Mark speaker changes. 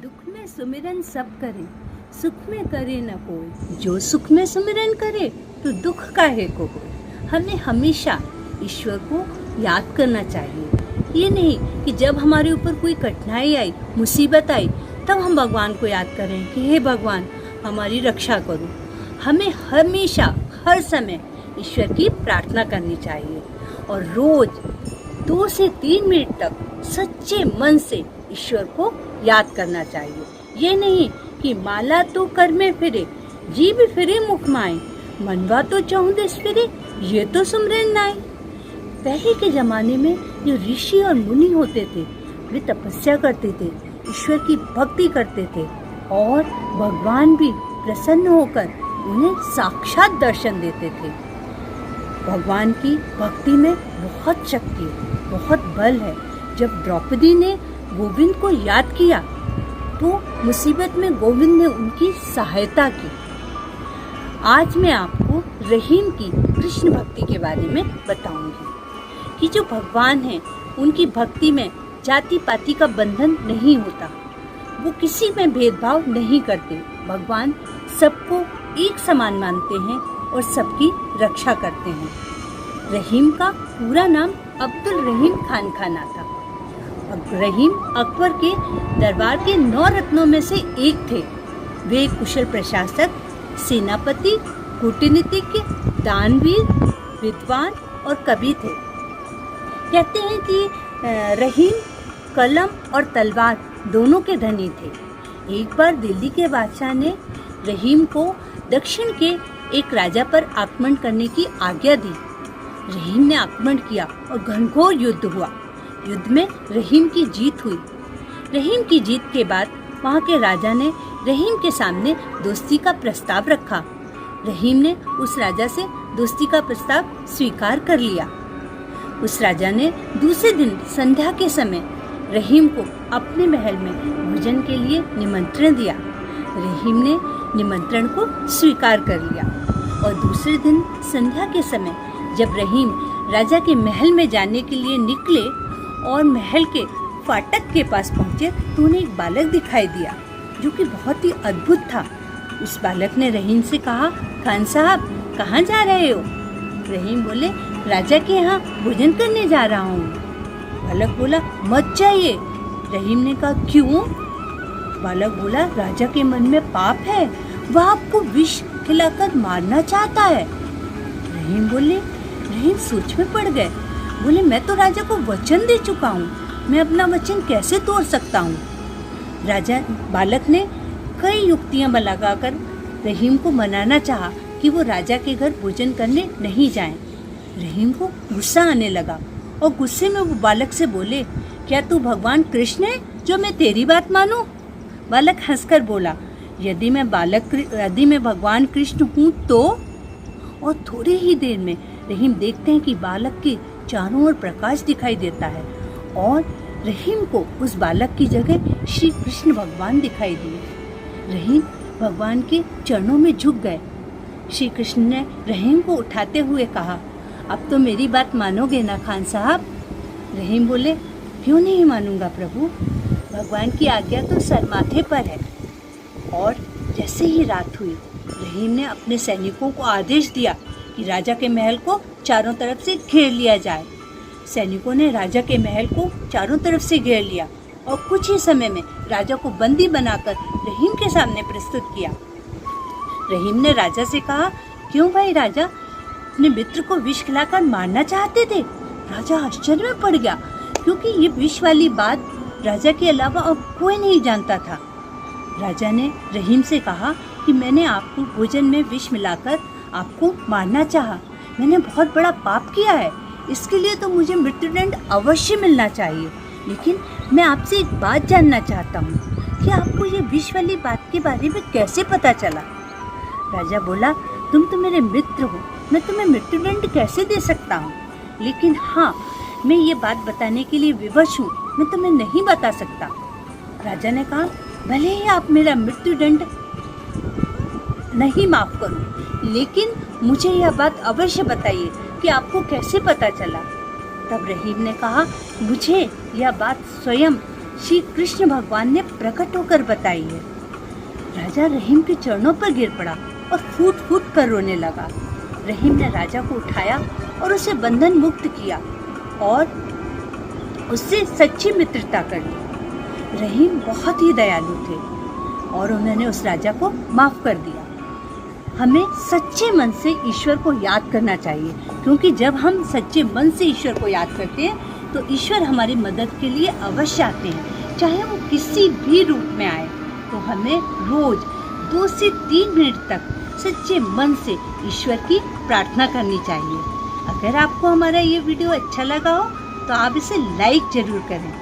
Speaker 1: दुख में सुमिरन सब करे, सुख में करे न कोई। जो सुख में सुमिरन करे तो दुख काहे को होए। हमें हमेशा ईश्वर को याद करना चाहिए। ये नहीं कि जब हमारे ऊपर कोई कठिनाई आई, मुसीबत आई, तब हम भगवान को याद करें कि हे भगवान हमारी रक्षा करो। हमें हमेशा हर समय ईश्वर की प्रार्थना करनी चाहिए और रोज 2 से 3 मिनट तक सच्चे मन से ईश्वर को याद करना चाहिए। ये नहीं कि माला तो कर में फिरे, जीभ फिरे मुख माए, मनवा तो चौंदेस फिरे, ये तो सुमरन नाई। पहले के जमाने में जो ऋषि और मुनि होते थे वे तपस्या करते थे, ईश्वर की भक्ति करते थे और भगवान भी प्रसन्न होकर उन्हें साक्षात दर्शन देते थे। भगवान की भक्ति में बहुत शक्ति, बहुत बल है। जब द्रौपदी ने गोविंद को याद किया तो मुसीबत में गोविंद ने उनकी सहायता की। आज मैं आपको रहीम की कृष्ण भक्ति के बारे में बताऊंगी कि जो भगवान हैं उनकी भक्ति में जाति पाति का बंधन नहीं होता। वो किसी में भेदभाव नहीं करते। भगवान सबको एक समान मानते हैं और सबकी रक्षा करते हैं। रहीम का पूरा नाम अब्दुल रहीम खान खाना था। रहीम अकबर के दरबार के 9 रत्नों में से एक थे। वे कुशल प्रशासक, सेनापति, कूटनीतिज्ञ, दानवीर, विद्वान और कवि थे। कहते हैं कि रहीम कलम और तलवार दोनों के धनी थे। एक बार दिल्ली के बादशाह ने रहीम को दक्षिण के एक राजा पर आक्रमण करने की आज्ञा दी। रहीम ने आक्रमण किया और घनघोर युद्ध हुआ। युद्ध में रहीम की जीत हुई। रहीम की जीत के बाद वहाँ के राजा ने रहीम के सामने दोस्ती का प्रस्ताव रखा। रहीम ने उस राजा से दोस्ती का प्रस्ताव स्वीकार कर लिया। उस राजा ने दूसरे दिन संध्या के समय रहीम को अपने महल में भोजन के लिए निमंत्रण दिया। रहीम ने निमंत्रण को स्वीकार कर लिया और दूसरे दिन संध्या के समय जब रहीम राजा के महल में जाने के लिए निकले और महल के फाटक के पास पहुंचे तो उन्हें एक बालक दिखाई दिया जो कि बहुत ही अद्भुत था। उस बालक ने रहीम से कहा, खान साहब कहाँ जा रहे हो? रहीम बोले, राजा के यहाँ भोजन करने जा रहा हूँ। बालक बोला, मत जाइए। रहीम ने कहा, क्यों? बालक बोला, राजा के मन में पाप है, वह आपको विष खिलाकर मारना चाहता है। रहीम सोच में पड़ गए। बोले, मैं तो राजा को वचन दे चुका हूँ, मैं अपना वचन कैसे तोड़ सकता हूँ? बालक ने कई युक्तियाँ लगाकर रहीम को मनाना चाहा कि वो राजा के घर भोजन करने नहीं जाएं। रहीम को गुस्सा आने लगा और गुस्से में वो बालक से बोले, क्या तू भगवान कृष्ण है जो मैं तेरी बात मानूं? बालक हंसकर बोला, यदि मैं भगवान कृष्ण हूँ तो? और थोड़ी ही देर में रहीम देखते हैं कि बालक के चारों ओर प्रकाश दिखाई देता है और रहीम को उस बालक की जगह श्री कृष्ण भगवान दिखाई दिए। रहीम भगवान के चरणों में झुक गए। श्री कृष्ण ने रहीम को उठाते हुए कहा, अब तो मेरी बात मानोगे ना खान साहब? रहीम बोले, क्यों नहीं मानूंगा प्रभु, भगवान की आज्ञा तो सर माथे पर है। और जैसे ही रात हुई रहीम ने अपने सैनिकों को आदेश दिया कि राजा के महल को चारों तरफ से घेर लिया जाए। सैनिकों ने राजा के महल को चारों तरफ से घेर लिया और कुछ ही समय में राजा को बंदी बनाकर रहीम के सामने प्रस्तुत किया। रहीम ने राजा से कहा, क्यों भाई राजा, अपने मित्र को विष खिलाकर मारना चाहते थे? राजा आश्चर्य में पड़ गया क्योंकि ये विष वाली बात राजा के अलावा और कोई नहीं जानता था। राजा ने रहीम से कहा कि मैंने आपको भोजन में विष मिलाकर आपको मारना चाहा। मैंने बहुत बड़ा पाप किया है, इसके लिए तो मुझे मृत्युदंड अवश्य मिलना चाहिए। लेकिन मैं आपसे एक बात जानना चाहता हूँ कि आपको ये विष वाली बात के बारे में कैसे पता चला? राजा बोला, तुम तो मेरे मित्र हो, मैं तुम्हें मृत्युदंड कैसे दे सकता हूँ? लेकिन हाँ, मैं ये बात बताने के लिए विवश हूँ, मैं तुम्हें नहीं बता सकता। राजा ने कहा, भले ही आप मेरा मृत्युदंड नहीं माफ करो, लेकिन मुझे यह बात अवश्य बताइए कि आपको कैसे पता चला? तब रहीम ने कहा, मुझे यह बात स्वयं श्री कृष्ण भगवान ने प्रकट होकर बताई है। राजा रहीम के चरणों पर गिर पड़ा और फूट फूट कर रोने लगा। रहीम ने राजा को उठाया और उसे बंधन मुक्त किया और उससे सच्ची मित्रता कर ली। रहीम बहुत ही दयालु थे और उन्होंने उस राजा को माफ कर दिया। हमें सच्चे मन से ईश्वर को याद करना चाहिए, क्योंकि जब हम सच्चे मन से ईश्वर को याद करते हैं तो ईश्वर हमारी मदद के लिए अवश्य आते हैं, चाहे वो किसी भी रूप में आए। तो हमें रोज 2 से 3 मिनट तक सच्चे मन से ईश्वर की प्रार्थना करनी चाहिए। अगर आपको हमारा ये वीडियो अच्छा लगा हो तो आप इसे लाइक ज़रूर करें।